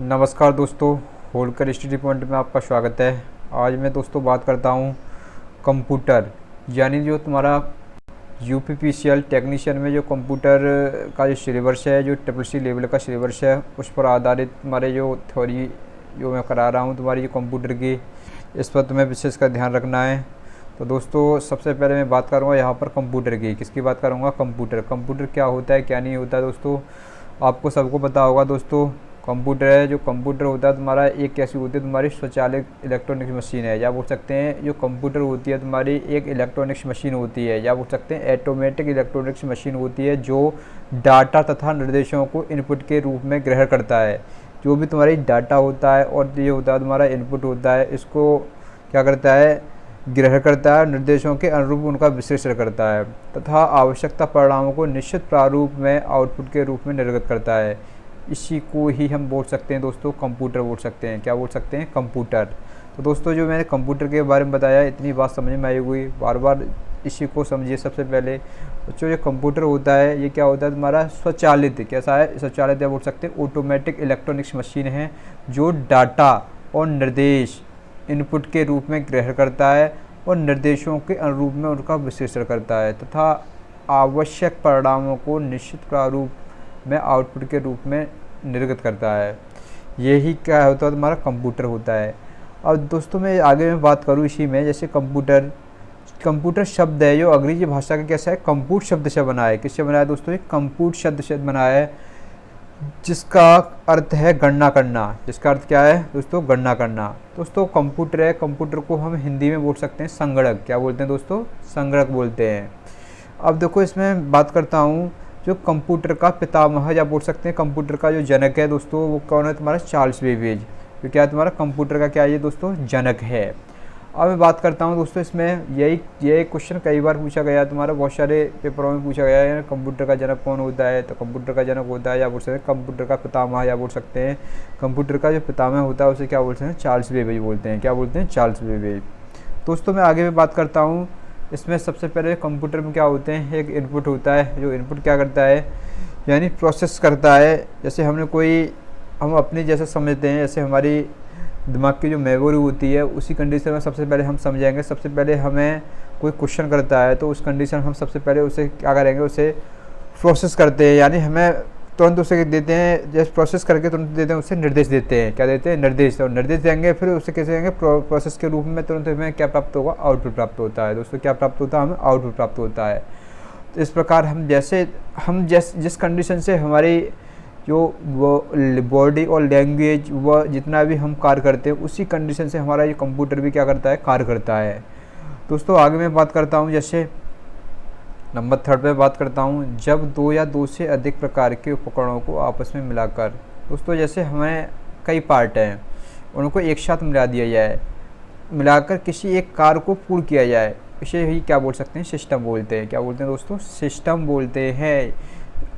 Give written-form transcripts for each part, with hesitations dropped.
नमस्कार दोस्तों, Holkar study point में आपका स्वागत है। आज मैं दोस्तों बात करता हूँ कंप्यूटर, यानी जो तुम्हारा यूपीपीसीएल टेक्नीशियन में जो कंप्यूटर का जो सिलेबस है, जो ट्रिपल सी लेवल का सिलेबस है, उस पर आधारित तुम्हारे जो थ्योरी जो मैं करा रहा हूँ तुम्हारी जो कंप्यूटर की, इस पर तुम्हें विशेष का ध्यान रखना है। तो दोस्तों सबसे पहले मैं बात करूँगा यहाँ पर कंप्यूटर की। किसकी बात करूँगा? कंप्यूटर क्या होता है, क्या नहीं होता। दोस्तों आपको सबको पता होगा दोस्तों, कंप्यूटर है, जो कंप्यूटर होता है तुम्हारा एक कैसी होती है, तुम्हारी स्वचालित इलेक्ट्रॉनिक्स मशीन है, या बोल सकते हैं जो कंप्यूटर होती है तुम्हारी एक इलेक्ट्रॉनिक्स मशीन होती है, या बोल सकते हैं ऑटोमेटिक इलेक्ट्रॉनिक्स मशीन होती है, जो डाटा तथा निर्देशों को इनपुट के रूप में ग्रहण करता है। जो भी तुम्हारी डाटा होता है और ये होता है तुम्हारा इनपुट होता है, इसको क्या करता है, ग्रहण करता है, निर्देशों के अनुरूप उनका विश्लेषण करता है तथा आवश्यकता परिणामों को निश्चित प्रारूप में आउटपुट के रूप में निर्गत करता है। इसी को ही हम बोल सकते हैं दोस्तों कंप्यूटर बोल सकते हैं। क्या बोल सकते हैं? कंप्यूटर। तो दोस्तों जो मैंने कंप्यूटर के बारे में बताया, इतनी बात समझ में आई हुई, बार बार इसी को समझिए। सबसे पहले बच्चों जो कंप्यूटर होता है ये क्या होता है, तुम्हारा स्वचालित, कैसा है, स्वचालित या बोल सकते हैं ऑटोमेटिक इलेक्ट्रॉनिक्स मशीन है, जो डाटा और निर्देश इनपुट के रूप में ग्रहण करता है और निर्देशों के अनुरूप में उनका विश्लेषण करता है तथा आवश्यक परिणामों को निश्चित प्रारूप में आउटपुट के रूप में निर्गत करता है। यही क्या होता है, तुम्हारा कंप्यूटर होता है। अब दोस्तों मैं आगे में बात करूँ इसी में, जैसे कंप्यूटर शब्द है जो अंग्रेजी भाषा का कैसा है, कंप्यूट शब्द से बना है। किससे बना है दोस्तों? ये कंप्यूट शब्द से बना है, जिसका अर्थ है गणना करना। जिसका अर्थ क्या है दोस्तों? गणना करना। दोस्तों कंप्यूटर है, कंप्यूटर को हम हिंदी में बोल सकते हैं संगणक। क्या बोलते हैं दोस्तों? संगणक बोलते हैं। अब देखो इसमें बात करता हूँ, जो कंप्यूटर का पितामह या बोल सकते हैं कंप्यूटर का जो जनक है दोस्तों, वो कौन है? तुम्हारा चार्ल्स बेबेज। जो क्या है तुम्हारा कंप्यूटर का क्या है ये दोस्तों? जनक है। अब मैं बात करता हूँ दोस्तों, इसमें यही क्वेश्चन कई बार पूछा गया है, तुम्हारा बहुत सारे पेपरों में पूछा गया है, कंप्यूटर का जनक कौन होता है? तो कंप्यूटर का जनक होता है, या बोल सकते हैं कंप्यूटर का पितामह, या बोल सकते हैं कंप्यूटर का जो पितामह होता है उसे क्या बोलते हैं? चार्ल्स बेबेज बोलते हैं। क्या बोलते हैं? Charles Babbage. दोस्तों मैं आगे में बात करता हूँ, इसमें सबसे पहले कंप्यूटर में क्या होते हैं, एक इनपुट होता है, जो इनपुट क्या करता है, यानी प्रोसेस करता है। जैसे हम अपने जैसे समझते हैं, जैसे हमारी दिमाग की जो मेमोरी होती है, उसी कंडीशन में सबसे पहले हम समझाएंगे। सबसे पहले हमें कोई क्वेश्चन करता है तो उस कंडीशन हम सबसे पहले उसे क्या करेंगे, उसे प्रोसेस करते हैं, यानी हमें तुरंत उसे देते हैं, जैसे प्रोसेस करके तुरंत देते हैं, उससे निर्देश देते हैं। क्या देते हैं? निर्देश। और निर्देश देंगे, फिर उसे कैसे देंगे, प्रोसेस के रूप में तुरंत हमें क्या प्राप्त होगा? आउटपुट प्राप्त होता है। दोस्तों क्या प्राप्त होता है? हमें आउटपुट प्राप्त होता है। तो इस प्रकार हम जिस कंडीशन से हमारी जो वो बॉडी और लैंग्वेज वह जितना भी हम कार्य करते हैं, उसी कंडीशन से हमारा ये कंप्यूटर भी क्या करता है? कार्य करता है। दोस्तों आगे मैं बात करता हूँ, जैसे नंबर 3 पे बात करता हूँ, जब दो या दो से अधिक प्रकार के उपकरणों को आपस में मिलाकर। दोस्तों जैसे हमें कई पार्ट हैं, उनको एक साथ मिला दिया जाए, मिलाकर किसी एक कार्य को पूर्ण किया जाए, इसे ही क्या बोल सकते हैं? सिस्टम बोलते हैं। क्या बोलते हैं दोस्तों? सिस्टम बोलते हैं।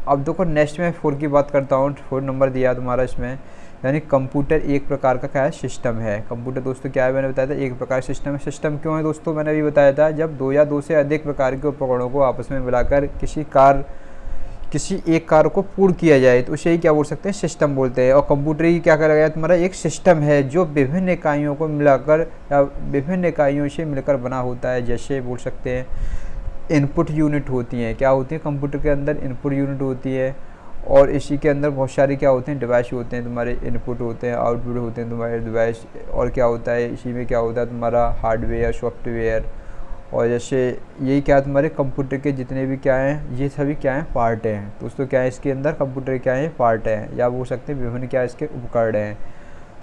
अब देखो नेक्स्ट में 4 की बात करता हूँ, 4 नंबर दिया तुम्हारा इसमें, यानी कंप्यूटर एक प्रकार का क्या है? सिस्टम है। कंप्यूटर दोस्तों क्या है? मैंने बताया था एक प्रकार सिस्टम है। सिस्टम क्यों है दोस्तों? मैंने अभी बताया था, जब दो या दो से अधिक प्रकार के उपकरणों को आपस में मिलाकर किसी एक कार्य को पूर्ण किया जाए, तो उसे ही क्या बोल सकते हैं? सिस्टम बोलते हैं। और कंप्यूटर ही क्या करा गया तुम्हारा? एक सिस्टम है, जो विभिन्न इकाइयों को मिलाकर या विभिन्न इकाइयों से मिलकर बना होता है। जैसे बोल सकते हैं इनपुट यूनिट होती हैं। क्या होती है? कंप्यूटर के अंदर इनपुट यूनिट होती है, और इसी के अंदर बहुत सारे क्या होते हैं? डिवाइस होते हैं। तुम्हारे इनपुट होते हैं, आउटपुट होते हैं तुम्हारे डिवाइस। और क्या होता है इसी में? क्या होता है तुम्हारा हार्डवेयर, सॉफ्टवेयर। और जैसे यही क्या है तुम्हारे कंप्यूटर के जितने भी क्या हैं, ये सभी क्या हैं? पार्ट हैं। दोस्तों क्या है इसके अंदर? कंप्यूटर क्या है? पार्ट हैं, या बोल सकते हैं विभिन्न क्या इसके उपकरण हैं।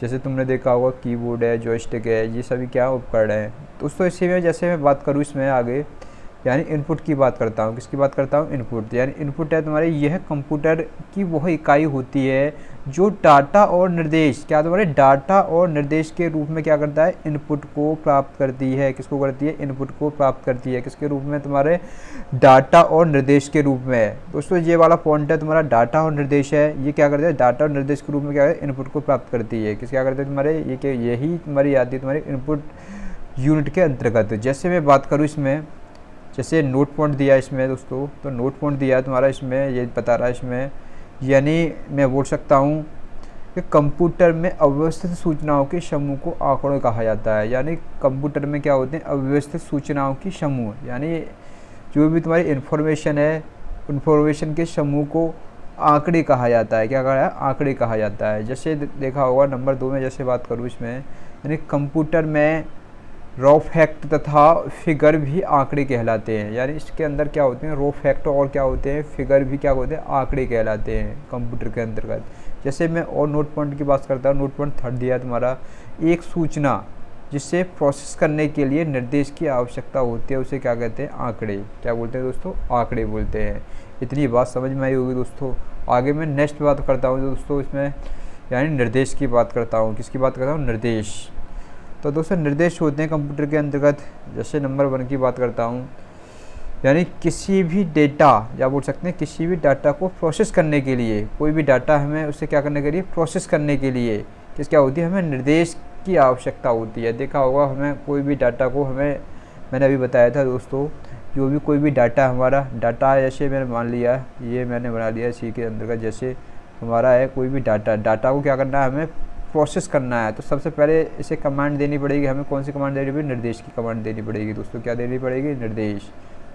जैसे तुमने देखा होगा कीबोर्ड है, जॉयस्टिक है, ये सभी क्या उपकरण हैं। दोस्तों इसी में जैसे मैं बात करूँ इसमें आगे, यानी इनपुट की बात करता हूँ। किसकी बात करता हूँ? इनपुट। यानी इनपुट है तुम्हारे, यह कंप्यूटर की वह इकाई होती है जो डाटा और निर्देश, क्या तुम्हारे डाटा और निर्देश के रूप में क्या करता है? इनपुट को प्राप्त करती है। किसको करती है? इनपुट को प्राप्त करती है। किसके रूप में? तुम्हारे डाटा और निर्देश के रूप में। दोस्तों ये वाला पॉइंट है तुम्हारा, डाटा और निर्देश है, ये क्या करता है? डाटा और निर्देश के रूप में क्या है? इनपुट को प्राप्त करती है। किस क्या करते हैं तुम्हारे? ये क्या, यही तुम्हारी आती है तुम्हारे इनपुट यूनिट के अंतर्गत। जैसे मैं बात करूँ इसमें, जैसे नोट पॉइंट दिया इसमें दोस्तों, तो नोट पॉइंट दिया है तुम्हारा इसमें, ये बता रहा है इसमें, यानी मैं बोल सकता हूँ कि कंप्यूटर में अव्यवस्थित सूचनाओं के समूह को आंकड़े कहा जाता है। यानी कंप्यूटर में क्या होते हैं, अव्यवस्थित सूचनाओं की समूह, यानी जो भी तुम्हारी इन्फॉर्मेशन है, इन्फॉर्मेशन के समूह को आंकड़े कहा जाता है। क्या कहा है, आंकड़े कहा जाता है। जैसे देखा होगा नंबर 2 में जैसे बात करूँ इसमें, यानी कंप्यूटर में रॉ फैक्ट तथा फिगर भी आंकड़े कहलाते हैं। यानी इसके अंदर क्या होते हैं, रॉ फैक्ट और क्या होते हैं, फिगर भी क्या होते हैं, आंकड़े कहलाते हैं कंप्यूटर के अंतर्गत। जैसे मैं और नोट पॉइंट की बात करता हूँ, नोट पॉइंट 3 दिया तुम्हारा, एक सूचना जिसे प्रोसेस करने के लिए निर्देश की आवश्यकता होती है उसे क्या कहते हैं, आंकड़े। क्या बोलते हैं दोस्तों, आंकड़े बोलते हैं। इतनी बात समझ में आई होगी दोस्तों। आगे मैं नेक्स्ट बात करता हूँ दोस्तों इसमें, यानी निर्देश की बात करता हूँ। किसकी बात करता हूँ, निर्देश। तो दोस्तों निर्देश होते हैं कंप्यूटर के अंतर्गत। जैसे नंबर 1 की बात करता हूँ, यानी किसी भी डेटा, या बोल सकते हैं किसी भी डाटा को प्रोसेस करने के लिए, कोई भी डाटा हमें उसे क्या करने के लिए, प्रोसेस करने के लिए किस क्या होती है, हमें निर्देश की आवश्यकता होती है। देखा होगा हमें कोई भी डाटा को, हमें मैंने अभी बताया था दोस्तों, जो भी कोई भी डाटा हमारा डाटा, जैसे मैंने मान लिया ये मैंने बना लिया इसी के अंतर्गत, जैसे हमारा है कोई भी डाटा को क्या करना है, हमें प्रोसेस करना है। तो सबसे पहले इसे कमांड देनी पड़ेगी हमें। कौन सी कमांड देनी पड़ेगी, निर्देश की कमांड देनी पड़ेगी दोस्तों। क्या देनी पड़ेगी, निर्देश।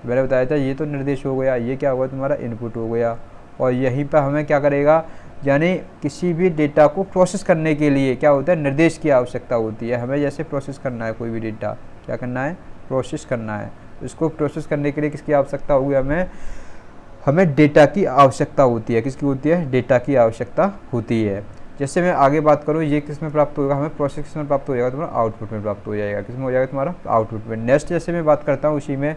मैंने बताया था ये तो निर्देश हो गया, ये क्या हुआ तुम्हारा, इनपुट हो गया। और यहीं पर हमें क्या करेगा, यानी किसी भी डेटा को प्रोसेस करने के लिए क्या होता है, निर्देश की आवश्यकता होती है। हमें जैसे प्रोसेस करना है कोई भी डेटा, क्या करना है, प्रोसेस करना है। इसको प्रोसेस करने के लिए किसकी आवश्यकता होगी, हमें डेटा की आवश्यकता होती है। किसकी होती है, डेटा की आवश्यकता होती है। जैसे मैं आगे बात करूँ, ये किस में प्राप्त होगा, हमें प्रोसेस किस में प्राप्त हो जाएगा, तुम्हारा आउटपुट में प्राप्त हो जाएगा। किस में हो जाएगा, तुम्हारा आउटपुट में। नेक्स्ट जैसे मैं बात करता हूँ उसी में,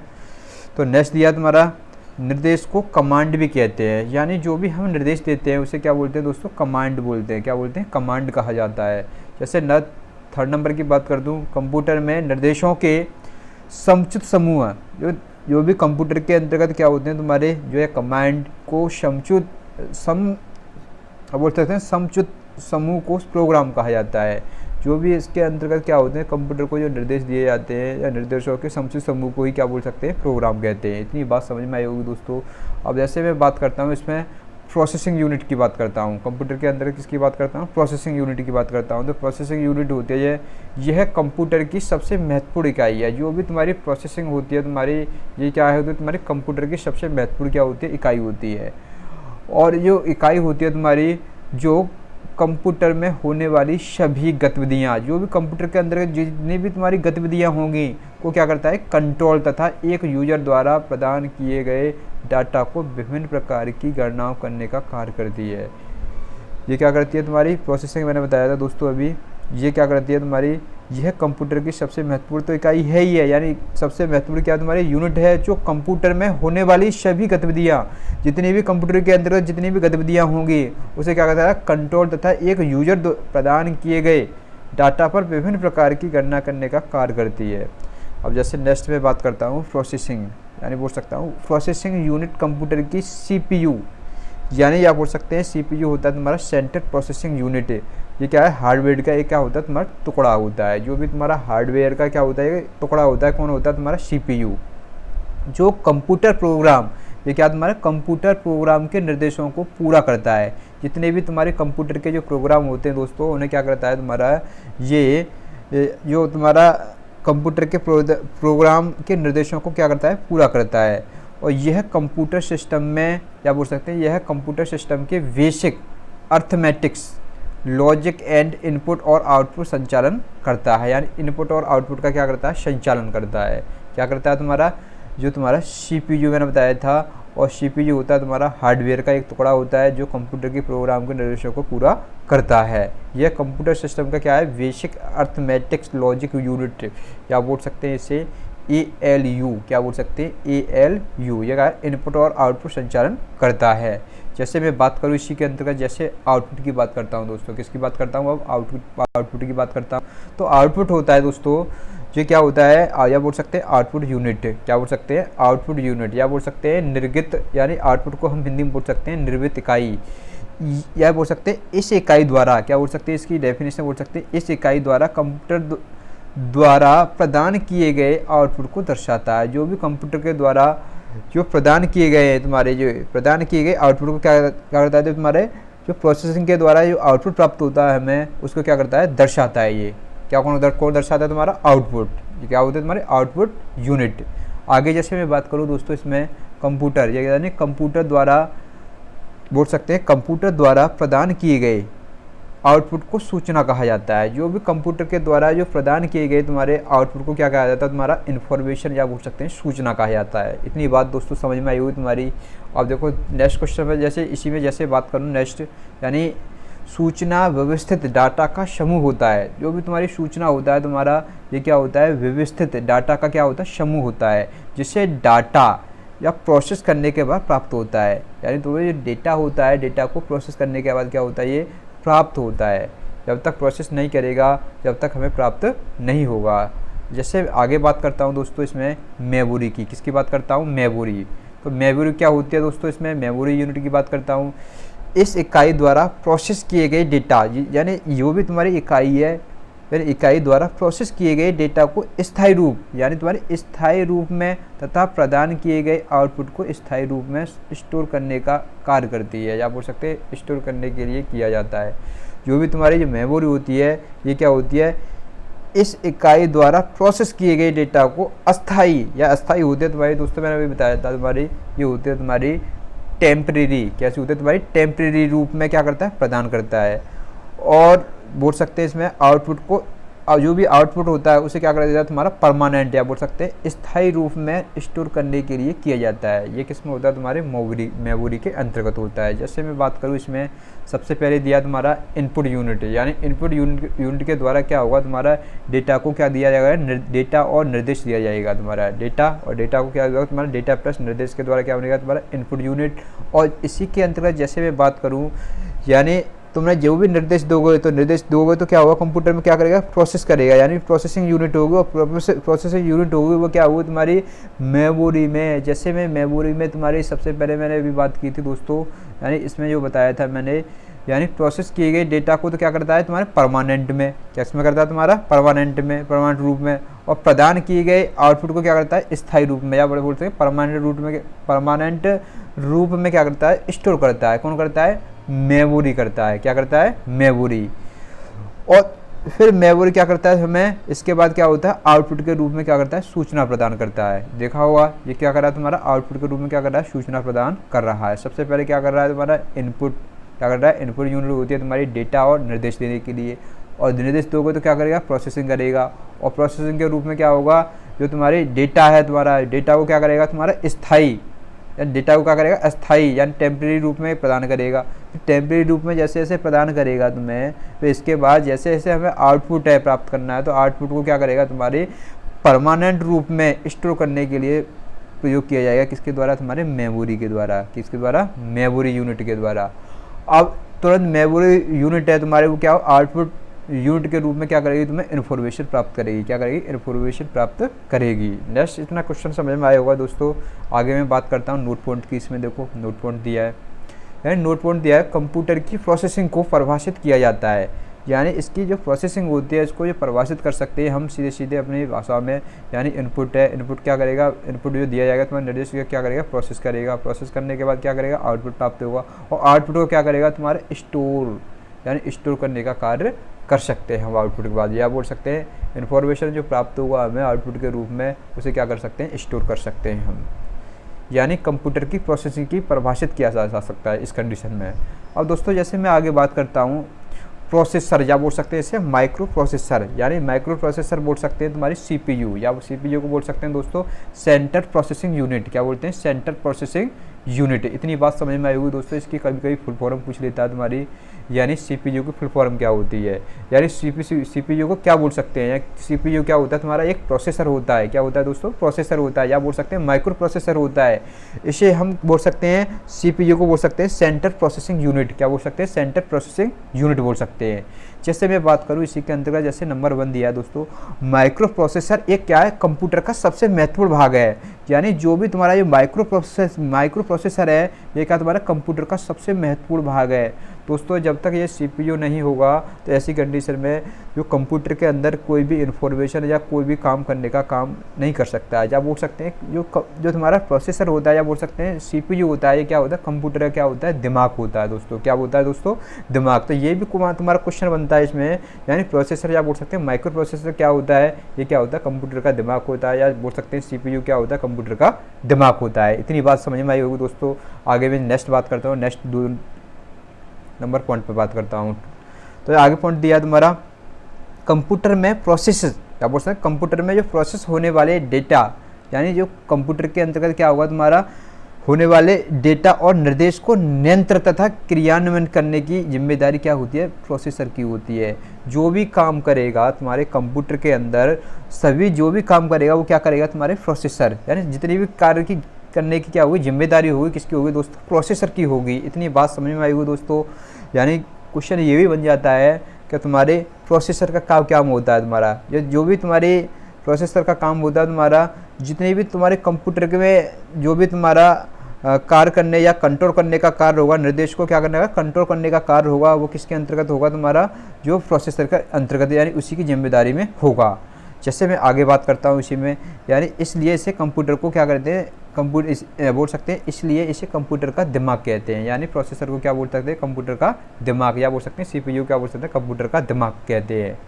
तो नेक्स्ट दिया तुम्हारा, निर्देश को कमांड भी कहते हैं। यानी जो भी हम निर्देश देते हैं उसे क्या बोलते हैं दोस्तों, कमांड बोलते हैं। क्या बोलते हैं, कमांड कहा जाता है। जैसे 3rd नंबर की बात कर दूँ, कंप्यूटर में निर्देशों के समुचित समूह, जो भी कंप्यूटर के अंतर्गत क्या होते हैं तुम्हारे, जो है कमांड को बोल सकते हैं समुचित समूह को प्रोग्राम कहा जाता है। जो भी इसके अंतर्गत क्या होते हैं, कंप्यूटर को जो निर्देश दिए जाते हैं या निर्देशों के समुचित समूह को ही क्या बोल सकते हैं, प्रोग्राम कहते हैं। इतनी बात समझ में आई होगी दोस्तों। अब जैसे मैं बात करता हूँ इसमें प्रोसेसिंग यूनिट की बात करता हूँ। कंप्यूटर के अंदर किसकी बात करता हूँ, प्रोसेसिंग यूनिट की बात करता हूँ। तो प्रोसेसिंग यूनिट होती है यह कंप्यूटर की सबसे महत्वपूर्ण इकाई है। जो भी तुम्हारी प्रोसेसिंग होती है तुम्हारी, ये क्या है, तो तुम्हारे कंप्यूटर की सबसे महत्वपूर्ण क्या होती है, इकाई होती है। और जो इकाई होती है तुम्हारी, जो कंप्यूटर में होने वाली सभी गतिविधियाँ, जो भी कंप्यूटर के अंदर जितनी भी तुम्हारी गतिविधियाँ होंगी को क्या करता है, कंट्रोल तथा एक यूजर द्वारा प्रदान किए गए डाटा को विभिन्न प्रकार की गणनाओं करने का कार्य करती है। ये क्या करती है तुम्हारी प्रोसेसिंग, मैंने बताया था दोस्तों अभी। ये क्या करती है तुम्हारी, यह कंप्यूटर की सबसे महत्वपूर्ण तो इकाई है ही है, यानी सबसे महत्वपूर्ण क्या तुम्हारी यूनिट है, जो कंप्यूटर में होने वाली सभी गतिविधियाँ, जितनी भी कंप्यूटर के अंतर्गत जितनी भी गतिविधियाँ होंगी उसे क्या करता है, कंट्रोल तथा एक यूजर प्रदान किए गए डाटा पर विभिन्न प्रकार की गणना करने का कार्य करती है। अब जैसे नेक्स्ट में बात करता हूँ प्रोसेसिंग, यानी बोल सकता हूँ प्रोसेसिंग यूनिट कंप्यूटर की CPU, यानी आप बोल सकते हैं CPU होता है तुम्हारा सेंट्रल प्रोसेसिंग यूनिट। ये क्या है, हार्डवेयर का एक क्या होता है तुम्हारा टुकड़ा होता है। जो भी तुम्हारा हार्डवेयर का क्या होता है, टुकड़ा होता है। कौन होता है, तुम्हारा CPU। जो कंप्यूटर प्रोग्राम, ये क्या तुम्हारे कंप्यूटर प्रोग्राम के निर्देशों को पूरा करता है। जितने भी तुम्हारे कंप्यूटर के जो प्रोग्राम होते हैं दोस्तों, उन्हें क्या करता है तुम्हारा, ये जो तुम्हारा कंप्यूटर के प्रोग्राम के निर्देशों को क्या करता है, पूरा करता है। और यह कंप्यूटर सिस्टम में, या बोल सकते हैं यह कंप्यूटर सिस्टम के basic arithmetics, logic and input और आउटपुट संचालन करता है। यानी इनपुट और आउटपुट का क्या करता है, संचालन करता है। क्या करता है तुम्हारा, जो तुम्हारा CPU मैंने बताया था, और CPU होता है तुम्हारा हार्डवेयर का एक टुकड़ा होता है जो कंप्यूटर के प्रोग्राम के निर्देशों को पूरा करता है। यह कंप्यूटर सिस्टम का क्या है, बेसिक अर्थमेटिक्स लॉजिक यूनिट, या बोल सकते हैं इसे ALU, क्या बोल सकते हैं ALU, यह इनपुट और आउटपुट संचालन करता है। जैसे मैं बात करूँ इसी के अंतर्गत, जैसे आउटपुट की बात करता हूँ दोस्तों। किसकी बात करता हूँ, अब आउटपुट की बात करता हूँ। तो आउटपुट होता है दोस्तों, ये क्या होता है, या बोल सकते हैं आउटपुट यूनिट। क्या बोल सकते हैं, आउटपुट यूनिट, या बोल सकते हैं निर्गत, यानी आउटपुट को हम हिंदी में बोल सकते हैं निर्मित इकाई, या बोल सकते हैं इस इकाई द्वारा, क्या बोल सकते हैं इसकी डेफिनेशन बोल सकते हैं, इस इकाई द्वारा कंप्यूटर द्वारा प्रदान किए गए आउटपुट को दर्शाता है। जो भी कंप्यूटर के द्वारा जो प्रदान किए गए हैं तुम्हारे, जो प्रदान किए गए आउटपुट को क्या करता है, तुम्हारे जो प्रोसेसिंग के द्वारा जो आउटपुट प्राप्त होता है हमें, उसको क्या करता है, दर्शाता है। ये क्या कौन दर्शाता है, तुम्हारा आउटपुट। ये क्या होता है, तुम्हारे आउटपुट यूनिट। आगे जैसे मैं बात करूँ दोस्तों, इसमें कंप्यूटर, यानी कंप्यूटर द्वारा बोल सकते हैं, कंप्यूटर द्वारा प्रदान किए गए आउटपुट को सूचना कहा जाता है। जो भी कंप्यूटर के द्वारा जो प्रदान किए गए तुम्हारे आउटपुट को क्या कहा जाता है, तुम्हारा इन्फॉर्मेशन या बोल सकते हैं सूचना कहा जाता है। इतनी बात दोस्तों समझ में आई हुई तुम्हारी। अब देखो नेक्स्ट क्वेश्चन में, जैसे इसी में जैसे बात करूँ नेक्स्ट, यानी सूचना व्यवस्थित डाटा का समूह होता है। जो भी तुम्हारी सूचना होता है तुम्हारा, ये क्या होता है, व्यवस्थित डाटा का क्या होता है, समूह होता है, जिससे डाटा या प्रोसेस करने के बाद प्राप्त होता है। यानी तुम्हें जो डेटा होता है, डेटा को प्रोसेस करने के बाद क्या होता है, ये प्राप्त होता है। जब तक प्रोसेस नहीं करेगा, जब तक हमें प्राप्त नहीं होगा। जैसे आगे बात करता हूँ दोस्तों, इसमें मेमोरी की, किसकी बात करता हूँ, मेमोरी। तो मेमोरी क्या होती है दोस्तों, इसमें मेमोरी यूनिट की बात करता हूँ। इस इकाई द्वारा प्रोसेस किए गए डेटा, यानी जो भी तुम्हारी इकाई है, यानी इकाई द्वारा प्रोसेस किए गए डेटा को स्थायी रूप, यानी तुम्हारे स्थायी रूप में तथा प्रदान किए गए आउटपुट को स्थायी रूप में स्टोर करने का कार्य करती है, या बोल सकते हैं स्टोर करने के लिए किया जाता है। जो भी तुम्हारी जो मेमोरी होती है, ये क्या होती है, इस इकाई द्वारा प्रोसेस किए गए डेटा को अस्थाई या अस्थाई होते हैं तुम्हारी दोस्तों, मैंने अभी बताया था तुम्हारी, ये होते हैं तुम्हारी टेम्परेरी। कैसे होते हैं तुम्हारी, टेम्परेरी रूप में क्या करता है, प्रदान करता है। और बोल सकते हैं इसमें आउटपुट को, जो भी आउटपुट होता है उसे क्या कर देता है, तुम्हारा परमानेंट या बोल सकते हैं स्थायी रूप में स्टोर करने के लिए किया जाता है। ये किस में होता है, तुम्हारे मेमोरी के अंतर्गत होता है। जैसे मैं बात करूँ, इसमें सबसे पहले दिया तुम्हारा इनपुट यूनिट, यानी इनपुट यूनिट के द्वारा क्या होगा, तुम्हारा डेटा को क्या दिया जाएगा, डेटा और निर्देश दिया जाएगा। तुम्हारा डेटा और डेटा को क्या होगा, तुम्हारा डेटा प्लस निर्देश के द्वारा क्या बनेगा, तुम्हारा इनपुट यूनिट। और इसी के अंतर्गत जैसे मैं बात करूँ, यानी तुमने जो भी निर्देश दोगे तो क्या होगा, कंप्यूटर में क्या करेगा, प्रोसेस करेगा, यानी प्रोसेसिंग यूनिट होगी। और प्रोसेसिंग यूनिट होगी वो क्या होगी, तुम्हारी मेमोरी में। जैसे मैं मेमोरी में तुम्हारी सबसे पहले मैंने अभी बात की थी दोस्तों, यानी इसमें जो बताया था मैंने, यानी प्रोसेस किए गए डेटा को तो क्या करता है, तुम्हारे परमानेंट में, क्या इसमें करता है, तुम्हारा परमानेंट रूप में। और प्रदान किए गए आउटपुट को क्या करता है, स्थायी रूप में, या बड़े बोलते हैं परमानेंट रूप में क्या करता है, स्टोर करता है। कौन करता है, मेमोरी करता है। क्या करता है, मेमोरी। और फिर मेमोरी क्या करता है हमें, इसके बाद क्या होता है, आउटपुट के रूप में क्या करता है, सूचना प्रदान करता है। देखा होगा ये क्या कर रहा है, तुम्हारा आउटपुट के रूप में क्या कर रहा है, सूचना प्रदान कर रहा है। सबसे पहले क्या कर रहा है, तुम्हारा इनपुट, क्या कर रहा है, इनपुट यूनिट होती है तुम्हारी डेटा और निर्देश देने के लिए। और निर्देश दोगे तो क्या करेगा, प्रोसेसिंग करेगा। और प्रोसेसिंग के रूप में क्या होगा, जो तुम्हारी डेटा है, तुम्हारा डेटा को क्या करेगा, तुम्हारा स्थायी, यानी डेटा को क्या करेगा, अस्थाई यानी टेम्परेरी रूप में प्रदान करेगा। टेम्परेरी रूप में जैसे जैसे प्रदान करेगा तुम्हें, तो इसके बाद जैसे जैसे हमें आउटपुट है प्राप्त करना है, तो आउटपुट को क्या करेगा, तुम्हारे परमानेंट रूप में स्टोर करने के लिए प्रयोग किया जाएगा। किसके द्वारा, तुम्हारे मेमोरी के द्वारा। किसके द्वारा, मेमोरी यूनिट के द्वारा। अब तुरंत मेमोरी यूनिट है तुम्हारे, वो क्या हो, आउटपुट यूनिट के रूप में क्या करेगी, तुम्हें इन्फॉर्मेशन प्राप्त करेगी। क्या करेगी, इन्फॉर्मेशन प्राप्त करेगी। नेक्स्ट इतना क्वेश्चन समझ में आया होगा दोस्तों। आगे मैं बात करता हूँ नोट पॉइंट की। इसमें देखो नोट पॉइंट दिया है, यानी नोट पॉइंट दिया है, कंप्यूटर की प्रोसेसिंग को परिभाषित किया जाता है। यानी इसकी जो प्रोसेसिंग होती है, इसको ये परिभाषित कर सकते हैं हम सीधे सीधे अपनी भाषा में। यानी इनपुट है, इनपुट क्या करेगा, इनपुट जो दिया जाएगा तुम्हारे निर्देश क्या करेगा, प्रोसेस करेगा। प्रोसेस करने के बाद क्या करेगा, आउटपुट प्राप्त होगा। और आउटपुट को क्या करेगा, तुम्हारे स्टोर, यानी स्टोर करने का कार्य कर सकते हैं हम आउटपुट के बाद। या बोल सकते हैं इन्फॉर्मेशन जो प्राप्त होगा हमें आउटपुट के रूप में, उसे क्या कर सकते हैं, स्टोर कर सकते हैं हम। यानी कंप्यूटर की प्रोसेसिंग की परिभाषित किया जा सकता है इस कंडीशन में। अब दोस्तों जैसे मैं आगे बात करता हूँ, प्रोसेसर या बोल सकते हैं इसे माइक्रो प्रोसेसर, यानी माइक्रो प्रोसेसर बोल सकते हैं तुम्हारी सीपीयू, या सीपीयू को बोल सकते हैं दोस्तों सेंटर प्रोसेसिंग यूनिट। क्या बोलते हैं, सेंटर प्रोसेसिंग यूनिट। इतनी बात समझ में आई होगी दोस्तों। इसकी कभी कभी फुल फॉर्म पूछ लेता है तुम्हारी, यानी सीपीयू की फुल फॉर्म क्या होती है। यानी सीपीयू को क्या बोल सकते हैं, सीपीयू क्या होता है, तुम्हारा एक प्रोसेसर होता है। क्या होता है दोस्तों, प्रोसेसर होता है, या बोल सकते हैं माइक्रो प्रोसेसर होता है। इसे हम बोल सकते हैं, सीपीयू को बोल सकते हैं सेंटर प्रोसेसिंग यूनिट। क्या बोल सकते हैं, सेंटर प्रोसेसिंग यूनिट बोल सकते हैं। जैसे मैं बात करूँ इसी के अंतर्गत, जैसे नंबर 1 दिया है दोस्तों, माइक्रो प्रोसेसर एक क्या है, कंप्यूटर का सबसे महत्वपूर्ण भाग है। यानी जो भी तुम्हारा ये माइक्रो प्रोसेसर है, ये क्या तुम्हारा कंप्यूटर का सबसे महत्वपूर्ण भाग है। दोस्तों जब तक ये CPU नहीं होगा तो ऐसी कंडीशन में जो कंप्यूटर के अंदर कोई भी इंफॉर्मेशन या कोई भी काम करने का काम नहीं कर सकता है। या बोल सकते हैं जो तुम्हारा प्रोसेसर होता है, या बोल सकते हैं CPU होता है, ये क्या होता है, कंप्यूटर का क्या होता है, दिमाग होता है दोस्तों। क्या होता है दोस्तों, दिमाग। तो ये भी तुम्हारा क्वेश्चन बनता है इसमें, यानी प्रोसेसर या बोल सकते हैं माइक्रो प्रोसेसर क्या होता है, ये क्या होता है, कंप्यूटर का दिमाग होता है। या बोल सकते हैं CPU क्या होता है, कंप्यूटर का दिमाग होता है। इतनी बात समझ में आई होगी दोस्तों। आगे मैं नेक्स्ट बात करता हूँ, नेक्स्ट 2 नंबर पॉइंट पे बात करता हूँ। तो आगे पॉइंट दिया तुम्हारा, कंप्यूटर में प्रोसेस, क्या बोल सकते हैं, कंप्यूटर में जो प्रोसेस होने वाले डेटा, यानी जो कंप्यूटर के अंतर्गत क्या होगा, तुम्हारा होने वाले डेटा और निर्देश को नियंत्रित तथा क्रियान्वयन करने की जिम्मेदारी क्या होती है, प्रोसेसर की होती है। जो भी काम करेगा तुम्हारे कंप्यूटर के अंदर, सभी जो भी काम करेगा वो क्या करेगा, तुम्हारे प्रोसेसर, यानी जितनी भी कार्य की करने की क्या होगी, जिम्मेदारी होगी, किसकी होगी दोस्तों, प्रोसेसर की होगी। इतनी बात समझ में आई होगी दोस्तों। यानी क्वेश्चन ये भी बन जाता है कि तुम्हारे प्रोसेसर का काम होता है तुम्हारा, जो भी तुम्हारे प्रोसेसर का काम होता है तुम्हारा, जितने भी तुम्हारे कंप्यूटर के में जो भी तुम्हारा कार्य करने या कंट्रोल करने का कार्य होगा, निर्देश को क्या करने का कंट्रोल करने का कार्य होगा, वो किसके अंतर्गत होगा, तुम्हारा जो प्रोसेसर का अंतर्गत, यानी उसी की जिम्मेदारी में होगा। जैसे मैं आगे बात करता हूँ इसी में, यानी इसलिए इसे कंप्यूटर को क्या करते हैं, बोल सकते हैं, इसलिए इसे कंप्यूटर का दिमाग कहते हैं। यानी प्रोसेसर को क्या बोल सकते हैं, कंप्यूटर का दिमाग, या बोल सकते हैं CPU क्या बोल सकते हैं, कंप्यूटर का दिमाग कहते हैं।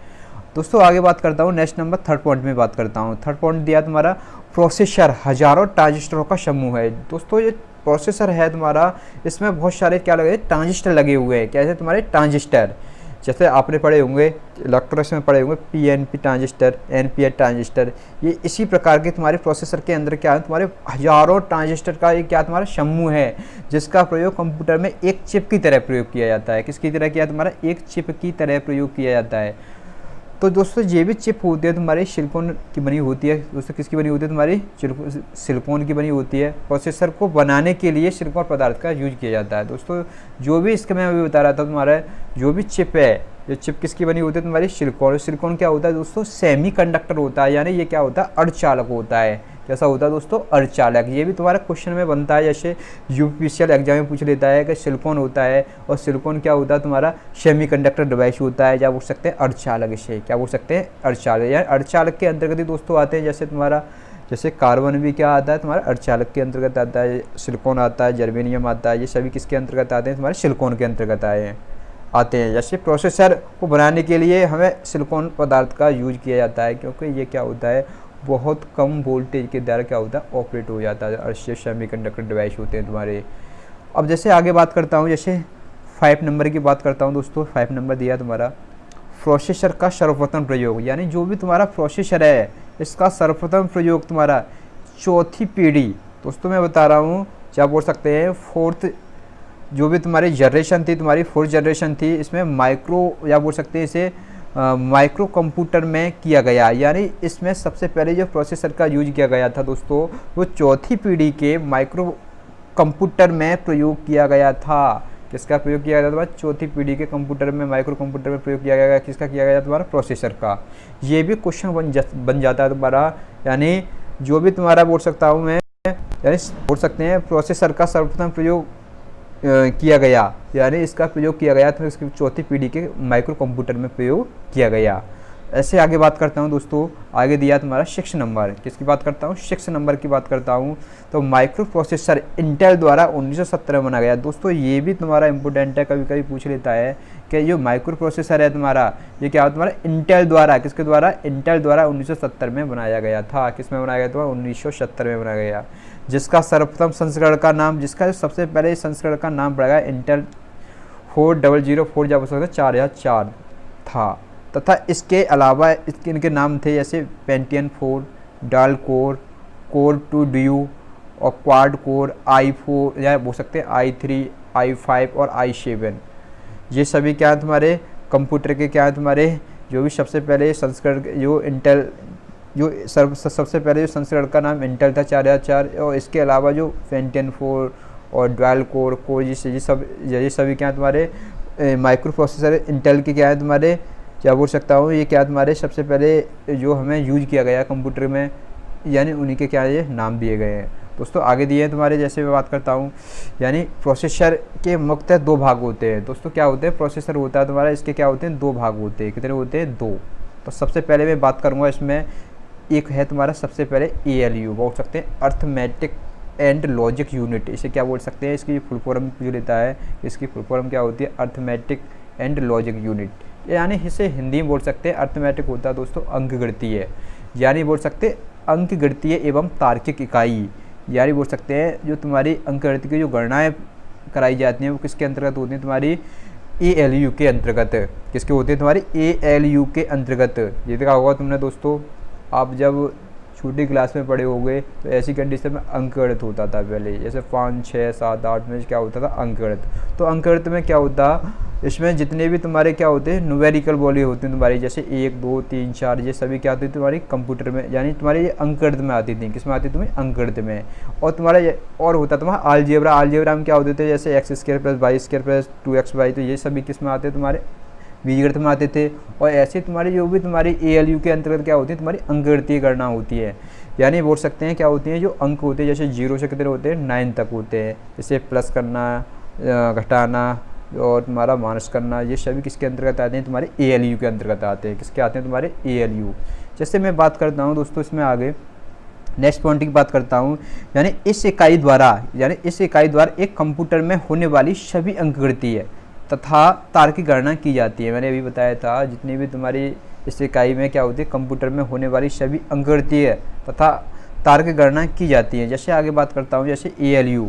दोस्तों आगे बात करता हूँ, नेक्स्ट नंबर 3rd पॉइंट में बात करता हूँ। 3rd पॉइंट दिया तुम्हारा, प्रोसेसर हजारों ट्रांजिस्टरों का समूह है। दोस्तों ये प्रोसेसर है तुम्हारा, इसमें बहुत सारे क्या लगे, ट्रांजिस्टर लगे हुए हैं। कैसे, तुम्हारे ट्रांजिस्टर, जैसे आपने पढ़े होंगे इलेक्ट्रॉनिक्स में पढ़े होंगे, PNP ट्रांजिस्टर, NPN ट्रांजिस्टर, ये इसी प्रकार के तुम्हारे प्रोसेसर के अंदर क्या है, तुम्हारे हजारों ट्रांजिस्टर का ये क्या तुम्हारा समूह है, जिसका प्रयोग कंप्यूटर में एक चिप की तरह प्रयोग किया जाता है। किसकी तरह किया, तुम्हारा एक चिप की तरह प्रयोग किया जाता है। तो दोस्तों ये भी चिप होती है तुम्हारी सिलिकॉन की बनी होती है। दोस्तों किसकी बनी होती है, तुम्हारी सिलिकॉन की बनी होती है। प्रोसेसर को बनाने के लिए सिलिकॉन पदार्थ का यूज किया जाता है। दोस्तों जो भी इसके मैं अभी बता रहा था, तुम्हारा जो भी चिप है, ये चिप किसकी बनी होती है, तुम्हारी सिलिकॉन। सिलिकॉन क्या होता है दोस्तों, सेमीकंडक्टर होता है, यानी ये क्या होता है, अर्धचालक होता है। कैसा होता है दोस्तों, अर्धचालक। ये भी तुम्हारा क्वेश्चन में बनता है, जैसे UPSC एग्जाम में पूछ लेता है कि सिलिकॉन होता है, और सिलिकॉन क्या होता है, तुम्हारा सेमीकंडक्टर डिवाइस होता है, या बोल सकते हैं अर्धचालक। इसे क्या बोल सकते हैं, अर्धचालक। यानी अर्धचालक के अंतर्गत ही दोस्तों आते हैं, जैसे तुम्हारा जैसे कार्बन भी क्या आता है, तुम्हारा अर्धचालक के अंतर्गत आता है, सिलिकॉन आता है, जर्मेनियम आता है, ये सभी किसके अंतर्गत आते हैं, तुम्हारे सिलिकॉन के अंतर्गत आते हैं। जैसे प्रोसेसर को बनाने के लिए हमें सिलिकॉन पदार्थ का यूज किया जाता है, क्योंकि ये क्या होता है, बहुत कम वोल्टेज के द्वारा क्या होता है, ऑपरेट हो जाता है। अर्धचालक सेमीकंडक्टर डिवाइस होते हैं तुम्हारे। अब जैसे आगे बात करता हूँ, जैसे 5 नंबर की बात करता हूँ दोस्तों। 5 नंबर दिया तुम्हारा, प्रोसेसर का सर्वप्रथम प्रयोग, यानी जो भी तुम्हारा प्रोसेसर है इसका सर्वप्रथम प्रयोग तुम्हारा 4थी पीढ़ी, दोस्तों मैं बता रहा हूँ, क्या बोल सकते हैं, 4th जो भी तुम्हारी जनरेशन थी, तुम्हारी 4th जनरेशन थी, इसमें माइक्रो, या बोल सकते हैं इसे माइक्रो कंप्यूटर में किया गया। यानी इसमें सबसे पहले जो प्रोसेसर का यूज किया गया था दोस्तों, वो 4थी पीढ़ी के माइक्रो कंप्यूटर में प्रयोग किया गया था। किसका प्रयोग किया गया था, तुम्हारा 4थी पीढ़ी के कंप्यूटर में, माइक्रो कंप्यूटर में प्रयोग किया गया। किसका किया गया, तुम्हारा प्रोसेसर का। ये भी क्वेश्चन बन जाता है तुम्हारा, यानी जो भी तुम्हारा बोल सकता हूँ मैं, यानी बोल सकते हैं प्रोसेसर का सर्वप्रथम प्रयोग किया गया, यानी इसका प्रयोग किया गया तो इसकी 4थी पीढ़ी के माइक्रो कंप्यूटर में प्रयोग किया गया। ऐसे आगे बात करता हूँ दोस्तों। आगे दिया तुम्हारा 6 नंबर, किसकी बात करता हूँ, 6 नंबर की बात करता हूँ। तो माइक्रो प्रोसेसर इंटेल द्वारा 1970 में बनाया गया। दोस्तों ये भी तुम्हारा इंपॉर्टेंट है, कभी कभी पूछ लेता है कि जो माइक्रो प्रोसेसर है तुम्हारा, ये क्या हो, तुम्हारा इंटेल द्वारा, किसके द्वारा, इंटेल द्वारा 1970 में बनाया गया था। किस में बनाया गया, तुम्हारा 1970 में बनाया गया। जिसका सर्वप्रथम संस्करण का नाम, जिसका सबसे पहले संस्करण का नाम पड़ा गया इंटेल 4004 या 4004 था, तथा इसके अलावा इनके नाम थे जैसे पेंटियम 4, डल कोर, कोर 2 ड्यू और क्वाड कोर, i4 या बोल सकते हैं i3, i5 और i7। ये सभी क्या है तुम्हारे कंप्यूटर के, क्या है तुम्हारे जो भी सबसे पहले संस्करण, जो इंटेल जो सबसे पहले जो संस्करण का नाम इंटेल था 4004, और इसके अलावा जो पेंटियम 4 और डुअल कोर ये सभी क्या है तुम्हारे माइक्रो प्रोसेसर इंटेल के क्या है तुम्हारे, क्या बोल सकता हूँ, ये क्या तुम्हारे सबसे पहले जो हमें यूज किया गया कंप्यूटर में, यानी उन्हीं के क्या ये नाम दिए गए हैं। दोस्तों आगे दिए हैं तुम्हारे, जैसे मैं बात करता हूँ, यानी प्रोसेसर के मुख्यतः दो भाग होते हैं दोस्तों। क्या होते हैं, प्रोसेसर होता है तुम्हारा, इसके क्या होते हैं, दो भाग होते हैं। कितने होते हैं, दो। तो सबसे पहले मैं बात करूँगा इसमें, एक है तुम्हारा सबसे पहले ALU, बोल सकते हैं अर्थमेटिक एंड लॉजिक यूनिट। इसे क्या बोल सकते हैं, इसकी फुल फॉर्म जो लेता है, इसकी फुल फॉर्म क्या होती है, अर्थमेटिक एंड लॉजिक यूनिट, यानी इसे हिंदी में बोल सकते हैं अर्थमेटिक होता है दोस्तों अंकगणितीय, यानी बोल सकते हैं अंकगणितीय एवं तार्किक इकाई, यानी बोल सकते हैं जो तुम्हारी अंकगणित की जो गणनाएं कराई जाती हैं वो किसके अंतर्गत होती हैं, तुम्हारी ALU के अंतर्गत। किसके होते हैं, तुम्हारी ALU के अंतर्गत। ये देखा होगा तुमने दोस्तों, आप जब छोटी क्लास में पढ़े होंगे तो ऐसी कंडीशन में अंकगणित होता था पहले, जैसे 5, 6, 7, 8 में क्या होता था, अंकगणित। तो अंकगणित में क्या होता, इसमें जितने भी तुम्हारे क्या होते हैं न्यूमेरिकल वैल्यू होती हैं तुम्हारी, जैसे 1, 2, 3, 4, ये सभी क्या होती है तुम्हारी कंप्यूटर में, यानी तुम्हारे ये अंकगणित में आती थी। किस में आती थी तुम्हें, अंकगणित में। और तुम्हारा और होता तुम्हारा अलजेब्रा, अलजेब्रा में क्या होते थे, जैसे x² + y² + 2xy, तो ये सभी किस में आते हैं, तुम्हारे बीजगणित में आते थे। और ऐसे तुम्हारी जो भी तुम्हारी ALU के अंतर्गत क्या होती है, तुम्हारी अंकगणितीय गणना होती है, यानी बोल सकते हैं क्या होती हैं, जो अंक होते हैं, जैसे 0 से कितने होते हैं, 9 तक होते हैं। जैसे प्लस करना, घटाना और तुम्हारा माइनस करना, ये सभी किसके अंतर्गत आते हैं, तुम्हारे ALU के अंतर्गत आते हैं। किसके आते हैं, तुम्हारे ALU। जैसे मैं बात करता हूँ दोस्तों इसमें आगे नेक्स्ट पॉइंट की बात करता हूँ, यानी इस इकाई द्वारा एक कंप्यूटर में होने वाली सभी अंकगणितीय तथा तार्किक गणना की जाती है। मैंने अभी बताया था, जितनी भी तुम्हारी इस इकाई में क्या होती है, कंप्यूटर में होने वाली सभी अंकगणितीय तथा तार्किक गणना की जाती है। जैसे आगे बात करता हूँ, जैसे ALU,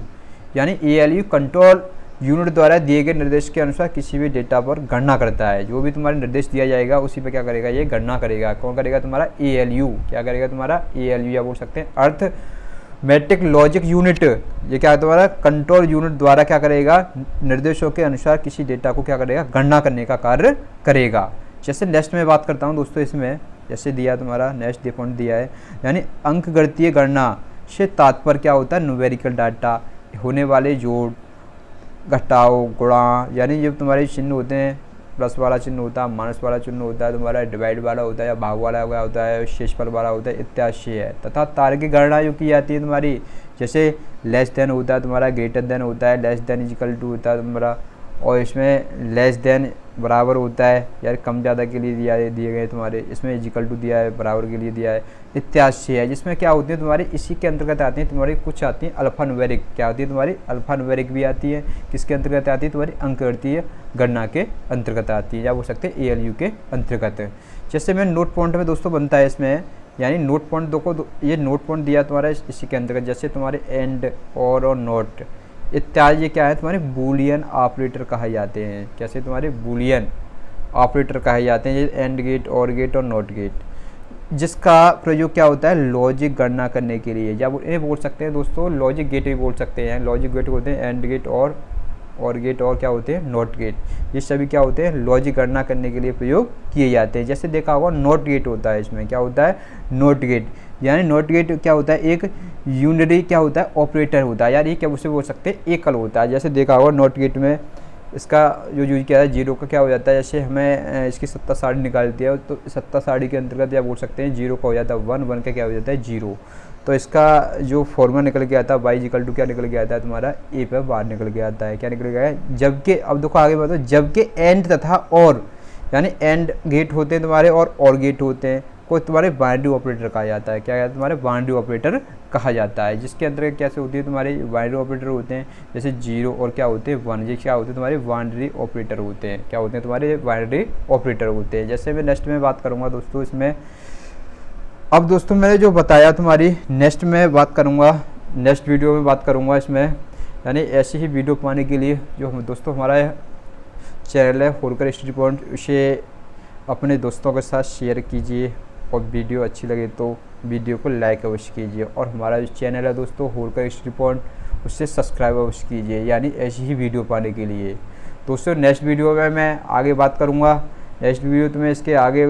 यानी ALU कंट्रोल यूनिट द्वारा दिए गए निर्देश के अनुसार किसी भी डेटा पर गणना करता है। जो भी तुम्हारा निर्देश दिया जाएगा उसी पे क्या करेगा, ये गणना करेगा। कौन करेगा, तुम्हारा ALU। क्या करेगा, तुम्हारा ALU, या बोल सकते हैं अर्थमेटिक लॉजिक यूनिट। ये क्या है, तुम्हारा कंट्रोल यूनिट द्वारा क्या करेगा, निर्देशों के अनुसार किसी डेटा को क्या करेगा, गणना करने का कार्य करेगा। जैसे नेक्स्ट में बात करता हूँ दोस्तों, इसमें जैसे दिया तुम्हारा नेक्स्ट पॉइंट दिया है, यानी अंकगणितीय गणना से तात्पर्य क्या होता है, न्यूमेरिकल डाटा, होने वाले जोड़, घटाओ, गुणा, यानी जब तुम्हारे चिन्ह होते हैं, प्लस वाला चिन्ह होता है, माइनस वाला चिन्ह होता है, तुम्हारा डिवाइड वाला होता है, या भाग वाला होता है, शेषफल वाला होता है, इत्यादि है। तथा तार्किक गणना जो की जाती है तुम्हारी, जैसे लेस देन होता है तुम्हारा, ग्रेटर देन होता है, लेस देन इक्वल टू होता है तुम्हारा, और इसमें लेस देन बराबर होता है, यार कम ज़्यादा के लिए दिए गए तुम्हारे, इसमें इक्वल टू दिया है, बराबर के लिए दिया है, इत्यादि है। जिसमें क्या होती है तुम्हारी, इसी के अंतर्गत आती हैं तुम्हारी, कुछ आती हैं अल्फा न्यूमेरिक। क्या होती है तुम्हारी, अल्फा न्यूमेरिक भी आती है। किसके अंतर्गत आती है, तुम्हारी अंकगणितीय गणना के अंतर्गत आती है, या बोल सकते हैं ALU के अंतर्गत। जैसे मैं नोट पॉइंट में दोस्तों बनता है इसमें, यानी नोट पॉइंट देखो, ये नोट पॉइंट दिया तुम्हारा इसी के अंतर्गत, जैसे तुम्हारे एंड और नोट इत्यादि, ये क्या है, तुम्हारे बूलियन ऑपरेटर कहे जाते हैं। कैसे, तुम्हारे बूलियन ऑपरेटर कहे जाते हैं, ये एंड गेट, और गेट और नॉट गेट, जिसका प्रयोग क्या होता है, लॉजिक गणना करने के लिए, या इन्हें बोल सकते हैं दोस्तों लॉजिक गेट भी बोल सकते हैं। लॉजिक गेट होते हैं एंड गेट और गेट, और क्या होते हैं, नॉट गेट। ये सभी क्या होते हैं, लॉजिक गणना करने के लिए प्रयोग किए जाते हैं। जैसे देखा होगा नॉट गेट होता है, इसमें क्या होता है, नॉट गेट, यानी नॉट गेट क्या होता है, एक यूनिटरी क्या होता है, ऑपरेटर होता है, यार ये क्या उसे बोल सकते हैं, एकल होता है। जैसे देखा होगा नॉट गेट में इसका जो यूज किया है, 0 का क्या हो जाता है, जैसे हमें इसकी 70 साड़ी निकालती है, तो 70 साड़ी के अंतर्गत या बोल सकते हैं 0 का हो जाता है 1 का क्या हो जाता है 0। तो इसका जो फॉर्मूला निकल के आता है y क्या निकल के आता है, तुम्हारा a पे बाहर निकल के आता है। क्या निकल गया है, जबकि अब देखो आगे बताओ, जबकि एंड तथा और, यानी एंड गेट होते हैं तुम्हारे और गेट होते हैं, को तुम्हारे बाइनरी ऑपरेटर कहा जाता है। क्या कहता है, तुम्हारे बाइनरी ऑपरेटर कहा जाता है। जिसके अंतर्गत कैसे होती है, तुम्हारे बाइनरी ऑपरेटर होते हैं, जैसे 0 और क्या होते हैं 1, ये क्या होते हैं, तुम्हारे बाइनरी ऑपरेटर होते हैं। क्या होते हैं, तुम्हारे बाइनरी ऑपरेटर होते हैं। जैसे मैं नेक्स्ट में बात करूँगा दोस्तों इसमें, अब दोस्तों मैंने जो बताया तुम्हारी नेक्स्ट में बात करूँगा, नेक्स्ट वीडियो में बात करूँगा इसमें, यानी ऐसी ही वीडियो पाने के लिए जो दोस्तों हमारा चैनल है होलकर स्टडी पॉइंट, उसे अपने दोस्तों के साथ शेयर कीजिए, और वीडियो अच्छी लगे तो वीडियो को लाइक अवश्य कीजिए, और हमारा जो चैनल है दोस्तों होलकर स्टडी पॉइंट, उससे सब्सक्राइब अवश्य कीजिए, यानी ऐसी ही वीडियो पाने के लिए। दोस्तों नेक्स्ट वीडियो में मैं आगे बात करूँगा, नेक्स्ट वीडियो तो मैं इसके आगे